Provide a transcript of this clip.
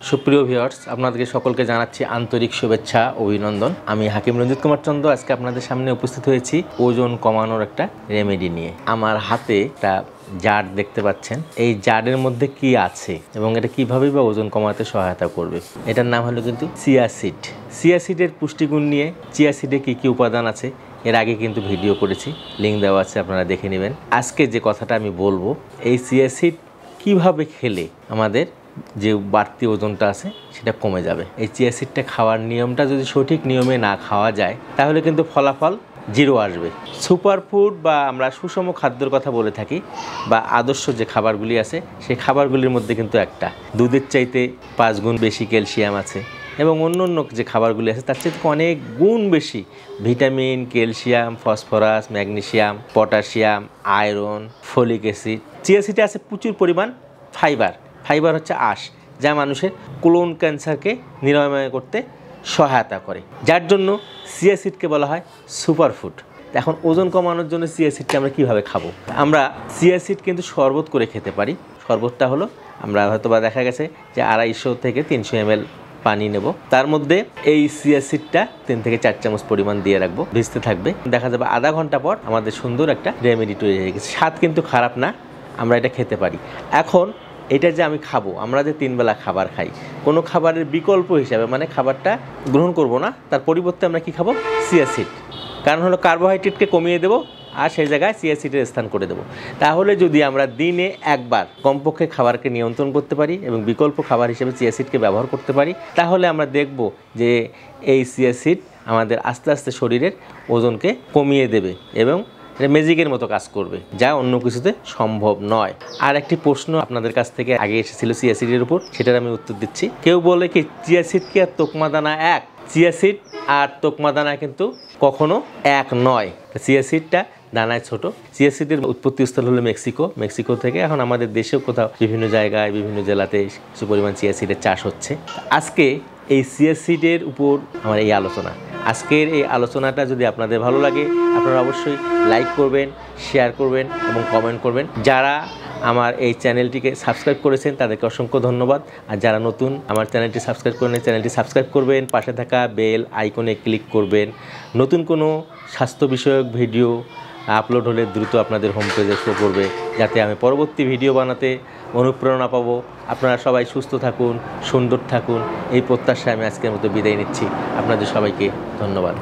সুপ্রিয় ভিউয়ার্স, আপনাদেরকে সকলকে জানাচ্ছি আন্তরিক শুভেচ্ছা ও অভিনন্দন। আমি হাকিম রঞ্জিত কুমার চন্দ্র আজকে আপনাদের সামনে উপস্থিত হয়েছি ওজন কমানোর একটা রেমেডি নিয়ে। আমার হাতে একটা জার দেখতে পাচ্ছেন। এই জারের মধ্যে কি আছে এবং এটা কিভাবে বা ওজন কমাতে সহায়তা করবে, এটার নাম হলো কিন্তু চিয়া সিড। চিয়া সিডের পুষ্টিগুণ নিয়ে, চিয়া সিডে কি কি উপাদান আছে এর আগে কিন্তু ভিডিও করেছি, লিঙ্ক দেওয়া আছে, আপনারা দেখে নেবেন। আজকে যে কথাটা আমি বলবো, এই চিয়া সিড কীভাবে খেলে আমাদের যে বাড়তি ওজনটা আছে সেটা কমে যাবে। এই চিয়া সিডটা খাওয়ার নিয়মটা যদি সঠিক নিয়মে না খাওয়া যায় তাহলে কিন্তু ফলাফল জিরো আসবে। সুপারফুড বা আমরা সুষম খাদ্যের কথা বলে থাকি বা আদর্শ যে খাবারগুলি আছে সেই খাবারগুলির মধ্যে কিন্তু একটা দুধের চাইতে 5 গুণ বেশি ক্যালসিয়াম আছে এবং অন্য অন্য যে খাবারগুলি আছে তার চাইতে অনেক গুণ বেশি vitamin, calcium, phosphorus, magnesium, potassium, iron, folic acid. Chia সিডে আছে প্রচুর পরিমাণ ফাইবার। ফাইবার হচ্ছে আঁশ, যা মানুষের কোলন ক্যান্সারকে নিরাময় করতে সহায়তা করে, যার জন্য চিয়া সিডকে বলা হয় সুপারফুড। এখন ওজন কমানোর জন্য চিয়া সিডকে আমরা কীভাবে খাবো? আমরা চিয়া সিড কিন্তু শরবত করে খেতে পারি। শরবতটা হলো আমরা হয়তো বা দেখা গেছে যে 250 থেকে 300 ml পানি নেব, তার মধ্যে এই চিয়া সিডটা 3 থেকে 4 চামচ পরিমাণ দিয়ে রাখবো, ভিজতে থাকবে। দেখা যাবে আধা ঘন্টা পর আমাদের সুন্দর একটা রেমেডি তৈরি হয়ে গেছে। স্বাদ কিন্তু খারাপ না, আমরা এটা খেতে পারি। এখন এটা যে আমি খাবো, আমরা যে 3 বেলা খাবার খাই, কোনো খাবারের বিকল্প হিসাবে মানে খাবারটা গ্রহণ করব না, তার পরিবর্তে আমরা কি খাবো? Chia seed. কারণ হলো কার্বোহাইড্রেটকে কমিয়ে দেবো আর সেই জায়গায় চিয়া সিডের স্থান করে দেবো। তাহলে যদি আমরা দিনে একবার কমপক্ষে খাবারকে নিয়ন্ত্রণ করতে পারি এবং বিকল্প খাবার হিসেবে চিয়া সিডকে ব্যবহার করতে পারি, তাহলে আমরা দেখব যে এই চিয়া সিড আমাদের আস্তে আস্তে শরীরের ওজনকে কমিয়ে দেবে এবং এটা ম্যাজিকের মতো কাজ করবে, যা অন্য কিছুতে সম্ভব নয়। আর একটি প্রশ্ন আপনাদের কাছ থেকে আগে এসেছিল চিয়া সিডের উপর, সেটার আমি উত্তর দিচ্ছি। কেউ বলে কি চিয়া সিড কি আর তোকমা দানা এক? চিয়া সিড আর তোকমা দানা কিন্তু কখনো এক নয়। চিয়া সিডটা দানায় ছোট। চিয়া সিডের উৎপত্তি স্থল হলো মেক্সিকো থেকে এখন আমাদের দেশেও কোথাও বিভিন্ন জায়গায় বিভিন্ন জেলাতে কিছু পরিমাণ চিয়া সিডের চাষ হচ্ছে। আজকে এই চিয়া সিডের উপর আমার এই আলোচনা। আজকের এই আলোচনাটা যদি আপনাদের ভালো লাগে আপনারা অবশ্যই লাইক করবেন, শেয়ার করবেন এবং কমেন্ট করবেন। যারা আমার এই চ্যানেলটিকে সাবস্ক্রাইব করেছেন তাদেরকে অসংখ্য ধন্যবাদ। আর যারা নতুন আমার চ্যানেলটি সাবস্ক্রাইব করেন, চ্যানেলটি সাবস্ক্রাইব করবেন, পাশে থাকা বেল আইকনে ক্লিক করবেন। নতুন কোনো স্বাস্থ্য বিষয়ক ভিডিও আপলোড হলে দ্রুত আপনাদের হোম পেজে শো করবে, যাতে আমি পরবর্তী ভিডিও বানাতে অনুপ্রেরণা পাবো। আপনারা সবাই সুস্থ থাকুন, সুন্দর থাকুন, এই প্রত্যাশায় আমি আজকের মতো বিদায় নিচ্ছি। আপনাদের সবাইকে ধন্যবাদ।